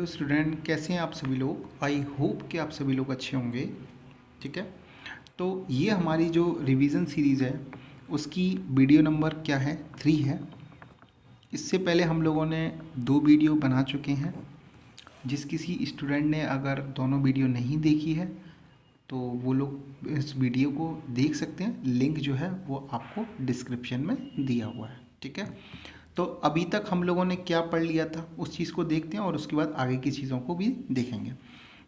Hello student, कैसे हैं आप सभी लोग। आई होप कि आप सभी लोग अच्छे होंगे। ठीक है, तो ये हमारी जो रिवीजन सीरीज़ है उसकी वीडियो नंबर क्या है, 3 है। इससे पहले हम लोगों ने 2 वीडियो बना चुके हैं। जिस किसी स्टूडेंट ने अगर दोनों वीडियो नहीं देखी है तो वो लोग इस वीडियो को देख सकते हैं। लिंक जो है वो आपको डिस्क्रिप्शन में दिया हुआ है। ठीक है, तो अभी तक हम लोगों ने क्या पढ़ लिया था उस चीज़ को देखते हैं और उसके बाद आगे की चीज़ों को भी देखेंगे।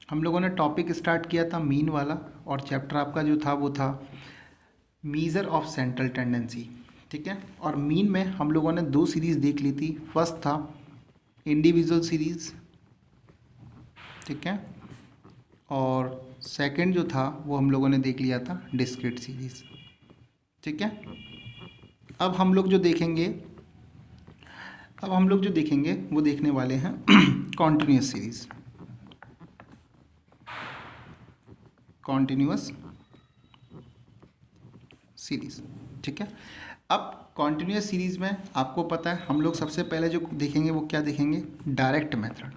हम लोगों ने टॉपिक स्टार्ट किया था मीन वाला, और चैप्टर आपका जो था वो था मीज़र ऑफ सेंट्रल टेंडेंसी। ठीक है, और मीन में हम लोगों ने 2 सीरीज़ देख ली थी। फर्स्ट था इंडिविजुअल सीरीज़, ठीक है, और सेकंड जो था वो हम लोगों ने देख लिया था डिस्क्रीट सीरीज़। ठीक है, अब हम लोग जो देखेंगे वो देखने वाले हैं कॉन्टिन्यूस सीरीज़। ठीक है, अब कॉन्टिन्यूस सीरीज़ में आपको पता है हम लोग सबसे पहले जो देखेंगे वो क्या देखेंगे, डायरेक्ट मेथड।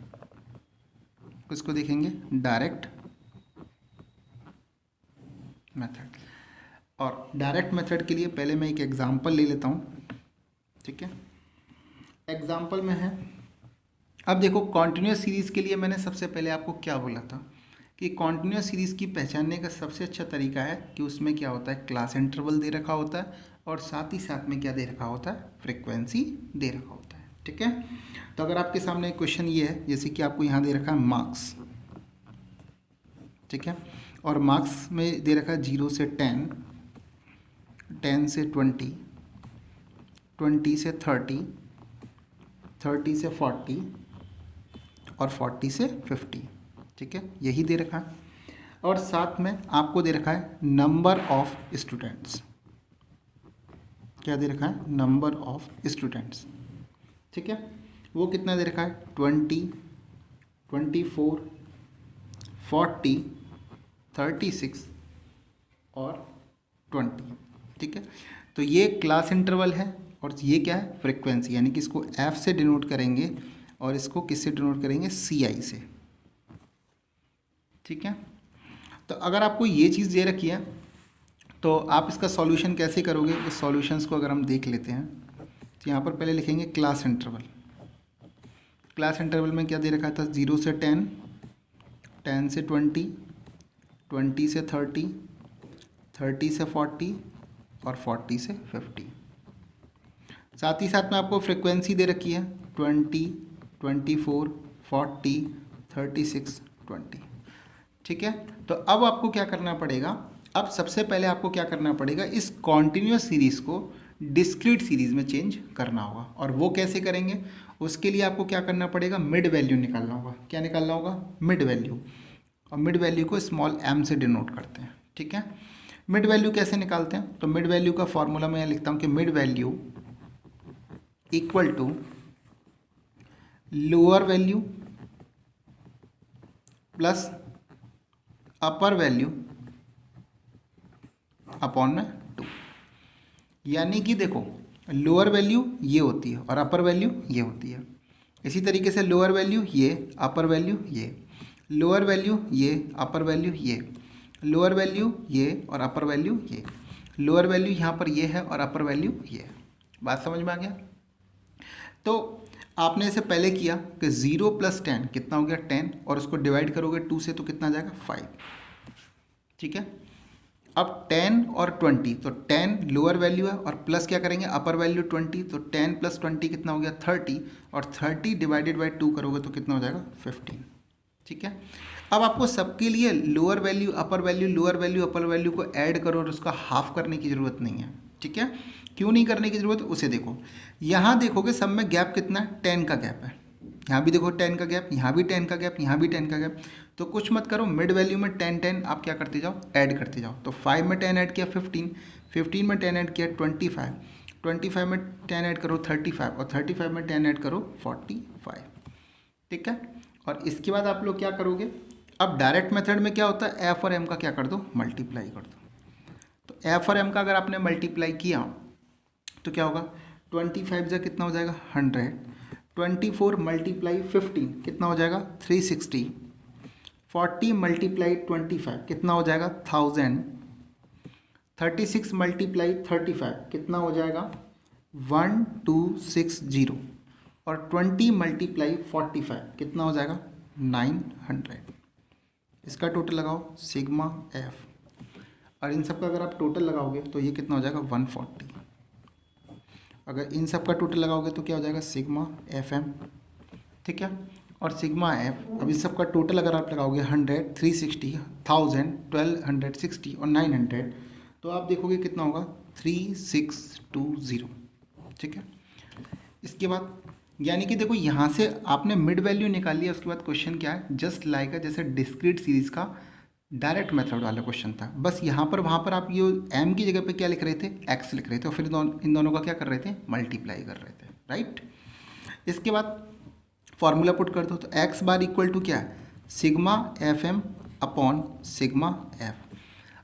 किसको देखेंगे, डायरेक्ट मेथड। और डायरेक्ट मेथड के लिए पहले मैं एक एग्जांपल ले लेता हूँ। ठीक है, एग्जांपल में है, अब देखो कॉन्टिन्यूस सीरीज़ के लिए मैंने सबसे पहले आपको क्या बोला था कि कॉन्टिन्यूस सीरीज़ की पहचानने का सबसे अच्छा तरीका है कि उसमें क्या होता है, क्लास इंटरवल दे रखा होता है और साथ ही साथ में क्या दे रखा होता है, फ्रीक्वेंसी दे रखा होता है। ठीक है, तो अगर आपके सामने क्वेश्चन ये है, जैसे कि आपको यहाँ दे रखा है मार्क्स, ठीक है, और मार्क्स में दे रखा है 0 से 10, 10 से 20, 20 से 30, 30 से 40 और 40 से 50। ठीक है, यही दे रखा है, और साथ में आपको दे रखा है नंबर ऑफ स्टूडेंट्स। क्या दे रखा है, नंबर ऑफ स्टूडेंट्स। ठीक है, वो कितना दे रखा है, 20, 24, 40, 36 और 20। ठीक है, तो ये क्लास इंटरवल है और ये क्या है, फ्रीक्वेंसी, यानी कि इसको एफ से डिनोट करेंगे और इसको किससे डिनोट करेंगे, सी आई से। ठीक है, तो अगर आपको ये चीज़ दे रखी है तो आप इसका सॉल्यूशन कैसे करोगे, इस सॉल्यूशंस को अगर हम देख लेते हैं तो यहाँ पर पहले लिखेंगे क्लास इंटरवल। क्लास इंटरवल में क्या दे रखा था, 0 से 10, 10 से 20, 20 से 30, 30 से 40 और 40 से 50। साथ ही साथ में आपको फ्रीक्वेंसी दे रखी है 20, 24, 40, 36, 20। ठीक है, तो अब आपको क्या करना पड़ेगा, अब सबसे पहले आपको क्या करना पड़ेगा, इस कॉन्टिन्यूस सीरीज़ को डिस्क्रीट सीरीज़ में चेंज करना होगा। और वो कैसे करेंगे, उसके लिए आपको क्या करना पड़ेगा, मिड वैल्यू निकालना होगा। क्या निकालना होगा, मिड वैल्यू, और मिड वैल्यू को स्मॉल m से डिनोट करते हैं। ठीक है, मिड वैल्यू कैसे निकालते हैं, तो मिड वैल्यू का फॉर्मूला मैं लिखता हूँ कि mid value equal to lower value plus upper value upon में 2। यानी कि देखो लोअर वैल्यू ये होती है और अपर वैल्यू ये होती है। इसी तरीके से लोअर वैल्यू ये, अपर वैल्यू ये, लोअर वैल्यू ये, अपर वैल्यू ये, लोअर वैल्यू ये और अपर वैल्यू ये, लोअर वैल्यू यहाँ पर ये है और अपर वैल्यू ये है। बात समझ में आ गया। तो आपने इसे पहले किया कि 0 + 10 कितना हो गया, 10, और उसको डिवाइड करोगे 2 से तो कितना आ जाएगा, 5। ठीक है, अब 10 और 20, तो 10 लोअर वैल्यू है और प्लस क्या करेंगे, अपर वैल्यू 20, तो 10 + 20 कितना हो गया, 30, और 30 डिवाइडेड बाई 2 करोगे तो कितना हो जाएगा, 15। ठीक है, अब आपको सबके लिए लोअर वैल्यू, अपर वैल्यू, लोअर वैल्यू, अपर वैल्यू को ऐड करो और उसका हाफ करने की ज़रूरत नहीं है। ठीक है, क्यों नहीं करने की ज़रूरत, उसे देखो। यहाँ देखोगे सब में गैप कितना है, 10 का गैप है। यहाँ भी देखो 10 का गैप, यहाँ भी 10 का गैप, यहाँ भी 10 का गैप। तो कुछ मत करो, मिड वैल्यू में 10 10 आप क्या करते जाओ, ऐड करते जाओ। तो 5 में 10 ऐड किया 15, 15 में 10 ऐड किया 25, 25 में 10 ऐड करो 35, और 35 में 10 ऐड करो 45। ठीक है, और इसके बाद आप लोग क्या करोगे, अब डायरेक्ट मेथड में क्या होता है, एफ और एम का क्या कर दो, मल्टीप्लाई कर दो। तो एफ और एम का अगर आपने मल्टीप्लाई किया तो क्या होगा, 25 जा कितना हो जाएगा, 100, 24 मल्टीप्लाई 15 कितना हो जाएगा 360। 40 मल्टीप्लाई 25 कितना हो जाएगा 1000। 36 मल्टीप्लाई 35 कितना हो जाएगा 1260। और 20 मल्टीप्लाई 45 कितना हो जाएगा 900। इसका टोटल लगाओ सिग्मा एफ, और इन सब का अगर आप टोटल लगाओगे तो ये कितना हो जाएगा 140। अगर इन सब का टोटल लगाओगे तो क्या हो जाएगा सिग्मा एफ एम, ठीक है। और सिग्मा एफ, अब इस सब का टोटल अगर आप लगाओगे 100, 360, 1000, 1260 और 900, तो आप देखोगे कितना होगा 3620, ठीक है। इसके बाद यानी कि देखो यहाँ से आपने मिड वैल्यू निकाल लिया। उसके बाद क्वेश्चन क्या है, जस्ट लाइक जैसे डिस्क्रीट सीरीज का डायरेक्ट मेथड वाला क्वेश्चन था। बस यहाँ पर वहाँ पर आप ये m की जगह पे क्या लिख रहे थे x लिख रहे थे, और फिर इन दोनों का क्या कर रहे थे मल्टीप्लाई कर रहे थे, राइट। इसके बाद फॉर्मूला पुट कर दो, तो x बार इक्वल टू क्या है sigma F M upon sigma F.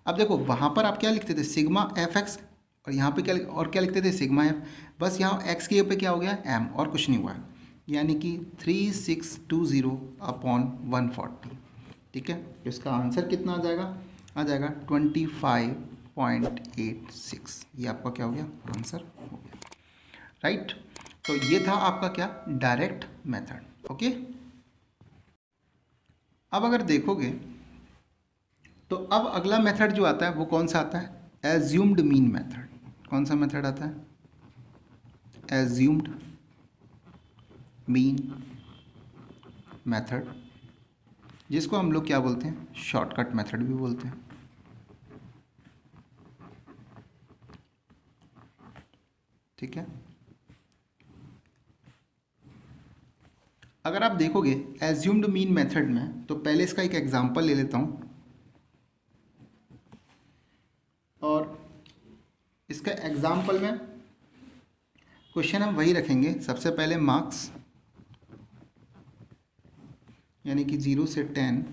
अब देखो वहाँ पर आप क्या लिखते थे सिग्मा एफ एक्स, और यहाँ पे क्या लिखते थे सिग्मा एफ। बस यहाँ x के पे क्या हो गया m, और कुछ नहीं हुआ है, यानी कि 3620 अपॉन 140, ठीक है। तो इसका आंसर कितना आ जाएगा 25.86। ये आपका क्या हो गया आंसर हो गया, राइट। तो ये था आपका क्या डायरेक्ट मेथड, ओके। अब अगर देखोगे तो अब अगला मेथड जो आता है वो कौन सा आता है, एज्यूम्ड मीन मेथड। कौन सा मेथड आता है, एज्यूम्ड मीन मेथड, जिसको हम लोग क्या बोलते हैं शॉर्टकट मेथड भी बोलते हैं, ठीक है। अगर आप देखोगे एज्यूम्ड मीन मेथड में, तो पहले इसका एक एग्जांपल ले लेता हूं, और इसका एग्जांपल में क्वेश्चन हम वही रखेंगे। सबसे पहले मार्क्स, यानी कि 0 से 10,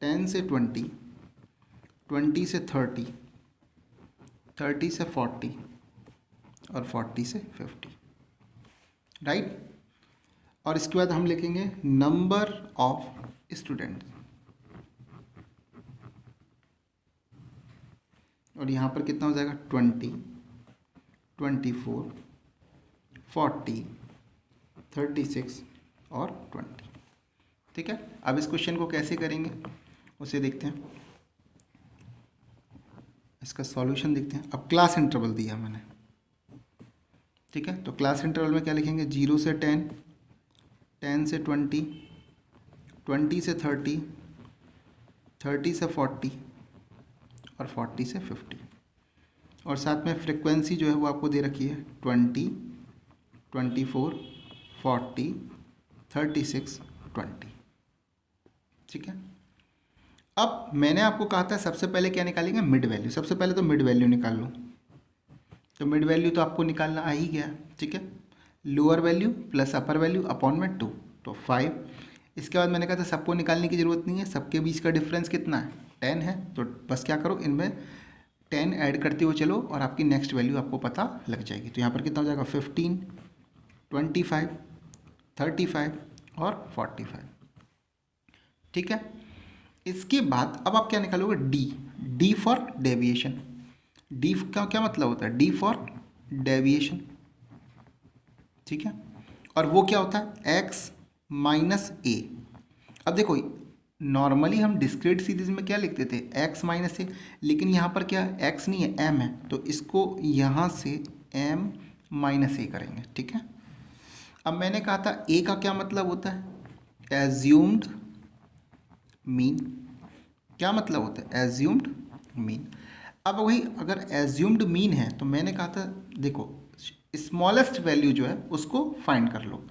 10 से 20, 20 से 30, 30 से 40 और 40 से 50, राइट। और इसके बाद हम लिखेंगे नंबर ऑफ स्टूडेंट, और यहाँ पर कितना हो जाएगा 20, 24, 40, 36 और 20, ठीक है। अब इस क्वेश्चन को कैसे करेंगे उसे देखते हैं, इसका सॉल्यूशन देखते हैं। अब क्लास इंटरवल दिया मैंने, ठीक है। तो क्लास इंटरवल में क्या लिखेंगे 0 से 10, 10 से 20, 20 से 30, 30 से 40 और 40 से 50, और साथ में फ्रिक्वेंसी जो है वो आपको दे रखी है 20, 24, 40, 36, 20, ठीक है। अब मैंने आपको कहा था सबसे पहले क्या निकालेंगे मिड वैल्यू। सबसे पहले तो मिड वैल्यू निकाल लो, तो मिड वैल्यू तो आपको निकालना आ ही गया, ठीक है। Lower value plus upper value upon में 2, तो 5। इसके बाद मैंने कहा था सबको निकालने की ज़रूरत नहीं है, सबके बीच का डिफरेंस कितना है 10 है, तो बस क्या करो इनमें 10 ऐड करते हुए चलो और आपकी नेक्स्ट वैल्यू आपको पता लग जाएगी। तो यहाँ पर कितना हो जाएगा 15, 25, 35 और 45, ठीक है। इसके बाद अब आप क्या निकालोगे डी फॉर डेविएशन। डी का क्या मतलब होता है, डी फॉर डेविएशन, ठीक है। और वो क्या होता है एक्स माइनस ए। अब देखो नॉर्मली हम डिस्क्रीट सीरीज में क्या लिखते थे एक्स माइनस ए, लेकिन यहाँ पर क्या एक्स नहीं है एम है, तो इसको यहाँ से एम माइनस ए करेंगे, ठीक है। अब मैंने कहा था ए का क्या मतलब होता है एज्यूम्ड मीन। क्या मतलब होता है एज्यूम्ड मीन। अब वही अगर एज्यूम्ड मीन है तो मैंने कहा था देखो स्मॉलेस्ट वैल्यू जो है उसको फाइंड कर लो,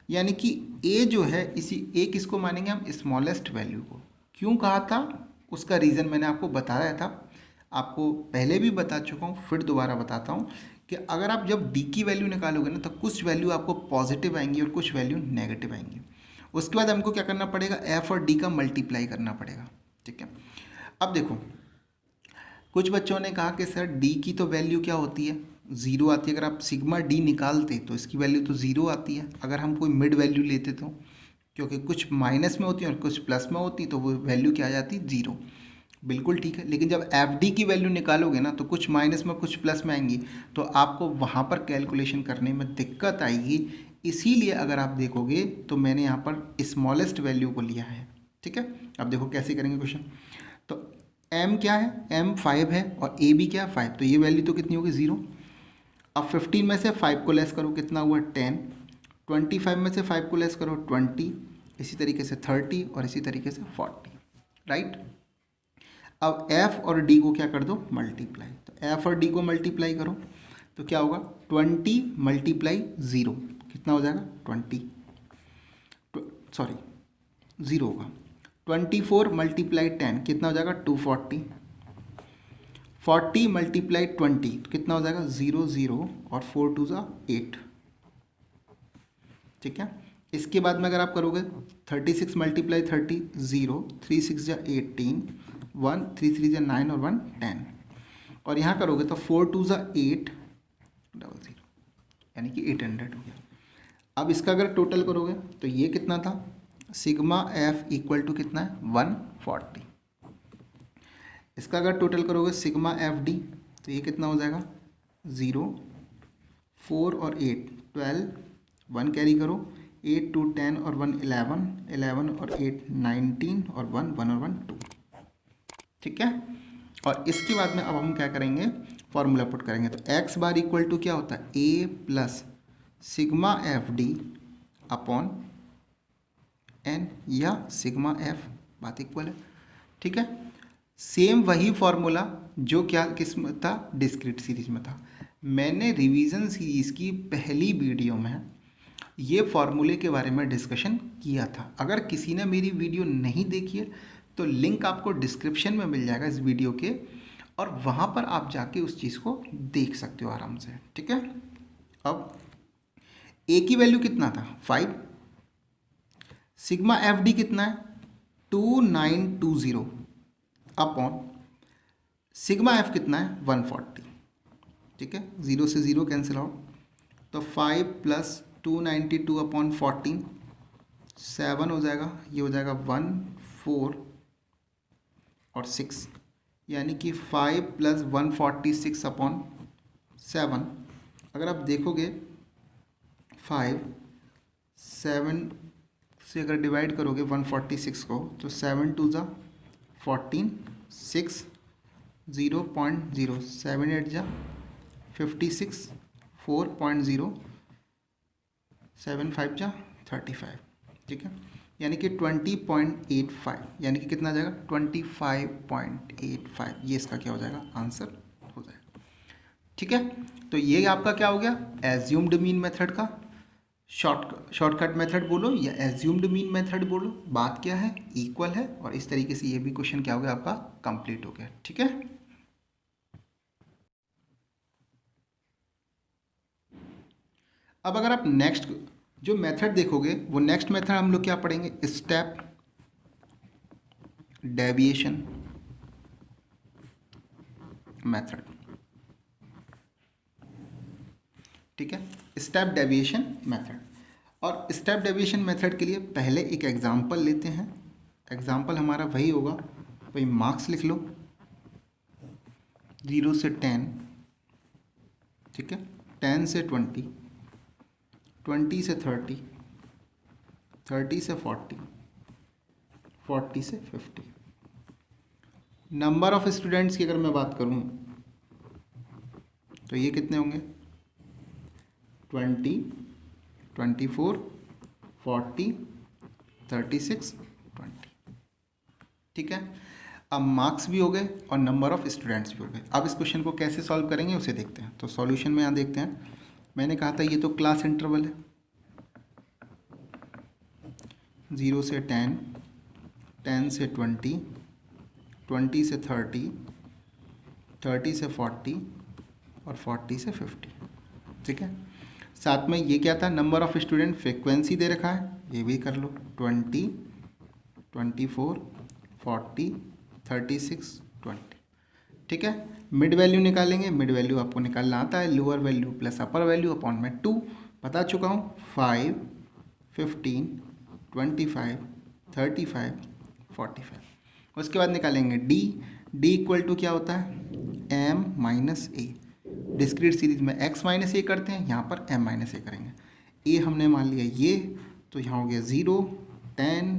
यानी कि ए जो है इसी ए किसको मानेंगे हम स्मॉलेस्ट वैल्यू को। क्यों कहा था उसका रीज़न मैंने आपको बताया था, आपको पहले भी बता चुका हूँ, फिर दोबारा बताता हूँ कि अगर आप जब डी की वैल्यू निकालोगे ना तो कुछ वैल्यू आपको पॉजिटिव आएंगी और कुछ वैल्यू नेगेटिव आएंगी। उसके बाद हमको क्या करना पड़ेगा एफ और डी का मल्टीप्लाई करना पड़ेगा, ठीक है। अब देखो कुछ बच्चों ने कहा कि सर डी की तो वैल्यू क्या होती है ज़ीरो आती है। अगर आप सिग्मा डी निकालते तो इसकी वैल्यू तो ज़ीरो आती है। अगर हम कोई मिड वैल्यू लेते तो, क्योंकि कुछ माइनस में होती है और कुछ प्लस में होती, तो वो वैल्यू क्या आ जाती, ज़ीरो। बिल्कुल ठीक है। लेकिन जब एफ डी की वैल्यू निकालोगे ना तो कुछ माइनस में कुछ प्लस में आएंगी, तो आपको वहाँ पर कैलकुलेशन करने में दिक्कत आएगी। इसीलिए अगर आप देखोगे तो मैंने यहाँ पर स्मॉलेस्ट वैल्यू को लिया है। ठीक है, अब देखो कैसे करेंगे क्वेश्चन। तो m क्या है, m 5 है और a भी क्या है 5, तो ये वैल्यू तो कितनी होगी, ज़ीरो। अब 15 में से 5 को लेस करो, कितना हुआ 10। 25 में से 5 को लेस करो 20, इसी तरीके से 30 और इसी तरीके से 40, राइट। अब f और d को क्या कर दो, मल्टीप्लाई। तो f और d को मल्टीप्लाई करो तो क्या होगा, 20 मल्टीप्लाई ज़ीरो कितना हो जाएगा 20, सॉरी ज़ीरो होगा। 24 मल्टीप्लाई 10 कितना हो जाएगा 240। 40 मल्टीप्लाई 20 कितना हो जाएगा 0 0 और 4 2 ज़ा 8। ठीक है, इसके बाद में अगर आप करोगे 36 मल्टीप्लाई 30 0, 3 6 ज़ा 18, 1 3 3 ज़ा 9 और 1 10, और यहाँ करोगे तो 4 2 ज़ा 8 00, यानी कि 800 हो गया। अब इसका अगर टोटल करोगे तो ये कितना था, सिग्मा एफ इक्वल टू कितना है 140। इसका अगर टोटल करोगे सिग्मा एफ डी तो ये कितना हो जाएगा 0, 4 और 8 12, 1 कैरी करो, 8 2 10 और 1 11, 11 और 8 19 और 1 1 और 1 2। ठीक है, और इसके बाद में अब हम क्या करेंगे, फॉर्मूला पुट करेंगे। तो एक्स बार इक्वल टू क्या होता है, A plus sigma F D upon N या सिग्मा एफ, बात इक्वल है। ठीक है, सेम वही फॉर्मूला जो क्या किस में था, डिस्क्रीट सीरीज में था। मैंने रिवीजन सीरीज की पहली वीडियो में ये फॉर्मूले के बारे में डिस्कशन किया था। अगर किसी ने मेरी वीडियो नहीं देखी है तो लिंक आपको डिस्क्रिप्शन में मिल जाएगा इस वीडियो के, और वहाँ पर आप जाके उस चीज़ को देख सकते हो आराम से। ठीक है, अब ए की वैल्यू कितना था 5, सिग्मा एफ डी कितना है 2920 अपॉन सिग्मा एफ कितना है 140। ठीक है, 0 से 0 कैंसिल आउट, तो 5 प्लस 292 अपॉन 14 7 हो जाएगा, ये हो जाएगा 1 4 और 6, यानी कि 5 प्लस 146 अपॉन 7। अगर आप देखोगे 5 7 से अगर डिवाइड करोगे 146 को तो 7 2 ज़ा 14, 6 0.0, 7 8 ज़ा 56, 4.0, 7 5 ज़ा 35। ठीक है, यानी कि 20.85, यानी कि कितना आ जाएगा 25.85, ये इसका क्या हो जाएगा, आंसर हो जाएगा। ठीक है, तो ये आपका क्या हो गया, एज्यूम्ड मीन मेथड का शॉर्टकट मेथड बोलो या एज्यूम्ड मीन मेथड बोलो, बात क्या है, इक्वल है। और इस तरीके से ये भी क्वेश्चन क्या हो गया आपका, कंप्लीट हो गया। ठीक है, अब अगर आप नेक्स्ट जो मेथड देखोगे वो नेक्स्ट मेथड हम लोग क्या पढ़ेंगे, स्टेप डेविएशन मेथड। ठीक है, स्टेप डेविएशन मेथड। और स्टेप डेविएशन मेथड के लिए पहले एक एग्जांपल लेते हैं। एग्जांपल हमारा वही होगा, वही मार्क्स लिख लो 0 से 10, ठीक है, 10 से 20, 20 से 30, 30 से 40, 40 से 50। नंबर ऑफ स्टूडेंट्स की अगर मैं बात करूं तो ये कितने होंगे 20, 24, 40, 36, 20। ठीक है, अब मार्क्स भी हो गए और नंबर ऑफ स्टूडेंट्स भी हो गए। अब इस क्वेश्चन को कैसे सॉल्व करेंगे उसे देखते हैं। तो सॉल्यूशन में यहाँ देखते हैं, मैंने कहा था ये तो क्लास इंटरवल है, 0 से 10, 10 से 20, 20 से 30, 30 से 40 और 40 से 50। ठीक है, साथ में ये क्या था, नंबर ऑफ स्टूडेंट, फ्रिक्वेंसी दे रखा है, ये भी कर लो 20, 24, 40, 36, 20। ठीक है। मिड वैल्यू निकालेंगे, मिड वैल्यू आपको निकालना आता है, lower value plus upper value upon में 2 बता चुका हूँ, 5, 15, 25, 35, 45। उसके बाद निकालेंगे डी, डी इक्वल टू क्या होता है, एम माइनस ए। डिस्क्रीट सीरीज में एक्स माइनस ए करते हैं, यहाँ पर एम माइनस ए करेंगे। ए हमने मान लिया ये, तो यहाँ हो गया 0, 10,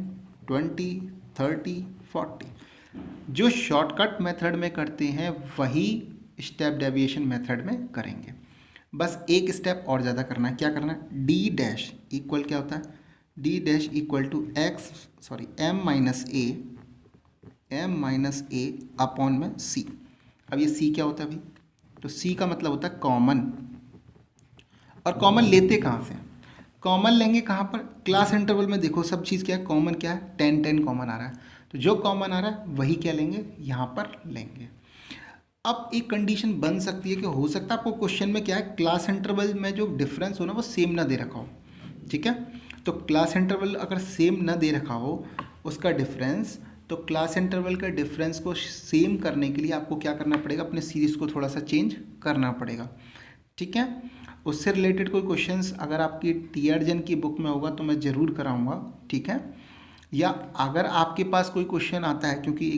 20, 30, 40। जो शॉर्टकट मेथड में करते हैं वही स्टेप डेविएशन मेथड में करेंगे। बस एक स्टेप और ज़्यादा करना है। क्या करना है, डी डैश इक्वल क्या होता है, D dash equal to M minus A upon में सी। अब ये सी क्या होता है भाई, तो सी का मतलब होता है कॉमन। और कॉमन लेते कहाँ से, कॉमन लेंगे कहाँ पर, क्लास इंटरवल में। देखो सब चीज़ क्या है, कॉमन क्या है, 10 कॉमन आ रहा है, तो जो कॉमन आ रहा है वही क्या लेंगे, यहाँ पर लेंगे। अब एक कंडीशन बन सकती है कि हो सकता है आपको क्वेश्चन में क्या है, क्लास इंटरवल में जो डिफरेंस हो ना वो सेम ना दे रखा हो, ठीक है। तो क्लास इंटरवल अगर सेम ना दे रखा हो उसका डिफरेंस, तो क्लास इंटरवल का डिफरेंस को सेम करने के लिए आपको क्या करना पड़ेगा, अपने सीरीज़ को थोड़ा सा चेंज करना पड़ेगा, ठीक है। उससे रिलेटेड कोई क्वेश्चंस अगर आपकी टीआरजन की बुक में होगा तो मैं ज़रूर कराऊंगा, ठीक है। या अगर आपके पास कोई क्वेश्चन आता है, क्योंकि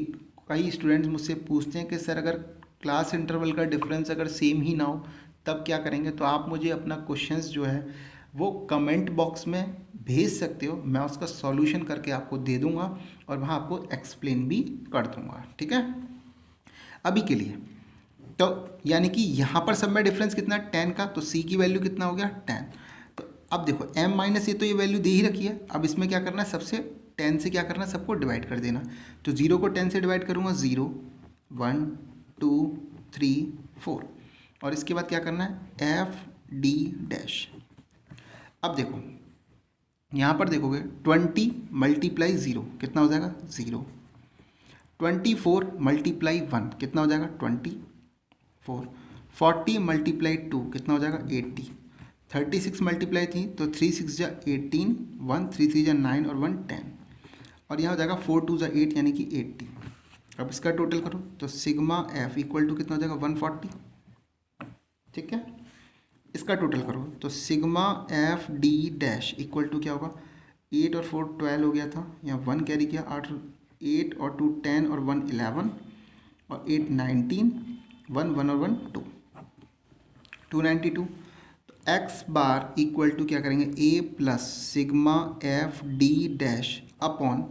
कई स्टूडेंट्स मुझसे पूछते हैं कि सर अगर क्लास इंटरवल का डिफरेंस अगर सेम ही ना हो तब क्या करेंगे, तो आप मुझे अपना क्वेश्चंस जो है वो कमेंट बॉक्स में भेज सकते हो, मैं उसका सॉल्यूशन करके आपको दे दूंगा और वहाँ आपको एक्सप्लेन भी कर दूंगा, ठीक है। अभी के लिए तो यानी कि यहाँ पर सब में डिफरेंस कितना है 10 का, तो सी की वैल्यू कितना हो गया 10। तो अब देखो m माइनस ए तो ये वैल्यू दे ही रखी है, अब इसमें क्या करना है, सबसे 10 से क्या करना है, सबको डिवाइड कर देना। तो 0 को 10 से डिवाइड करूँगा, 0, 1, 2, 3, 4, और इसके बाद क्या करना है, एफ डी डैश। अब देखो यहाँ पर देखोगे 20 मल्टीप्लाई 0 कितना हो जाएगा 0, 24 मल्टीप्लाई 1 कितना हो जाएगा 24, 40 मल्टीप्लाई 2 कितना हो जाएगा 80, 36 मल्टीप्लाई 3 तो 3 6 जा 18, 1 3 3 जा 9 और 1 10, और यहाँ हो जाएगा 4 2 जा 8 यानी कि 80। अब इसका टोटल करो तो सिग्मा एफ इक्वल टू कितना हो जाएगा 140, ठीक है। इसका टोटल करो तो sigma F D dash equal to क्या होगा, 8 और 4 12 हो गया था, यहाँ 1 कैरी किया, 8 और 2 10 और 1 11 और 8 19, 1 1 और 1 2, 292। तो एक्स बार इक्वल टू क्या करेंगे, A plus sigma F D dash upon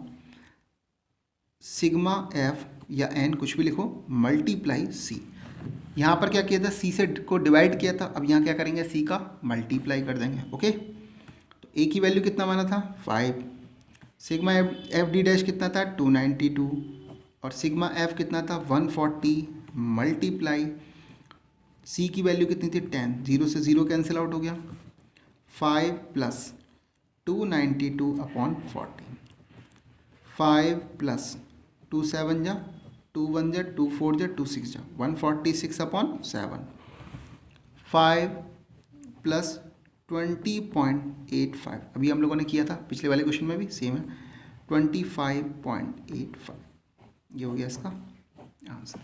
sigma F या एन कुछ भी लिखो मल्टीप्लाई सी। यहाँ पर क्या किया था, सी से को डिवाइड किया था, अब यहाँ क्या करेंगे, सी का मल्टीप्लाई कर देंगे, ओके। तो ए की वैल्यू कितना माना था 5, सिग्मा एफ डी डैश कितना था 292, और सिग्मा एफ कितना था 140 मल्टीप्लाई सी की वैल्यू कितनी थी 10, 0 से 0 कैंसिल आउट हो गया, 5 प्लस 292 अपॉन 40, 5 प्लस 2 7 जा 2 1 जा 2 4 जा 2 6 जा 146 अपॉन 7, 5 प्लस 20.85, अभी हम लोगों ने किया था पिछले वाले क्वेश्चन में भी सेम है 25.85, ये हो गया इसका आंसर,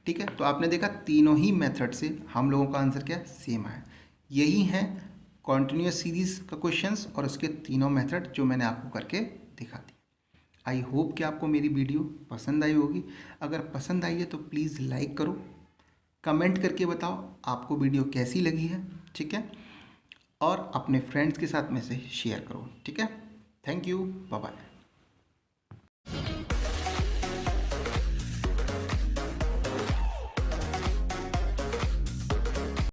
ठीक है। तो आपने देखा तीनों ही मेथड से हम लोगों का आंसर क्या सेम है। यही है कॉन्टिन्यूस सीरीज़ का क्वेश्चंस और उसके तीनों मेथड जो मैंने आपको करके दिखा दी। आई होप कि आपको मेरी वीडियो पसंद आई होगी। अगर पसंद आई है तो प्लीज़ लाइक करो, कमेंट करके बताओ आपको वीडियो कैसी लगी है, ठीक है, और अपने फ्रेंड्स के साथ में से शेयर करो, ठीक है। Thank you, bye bye.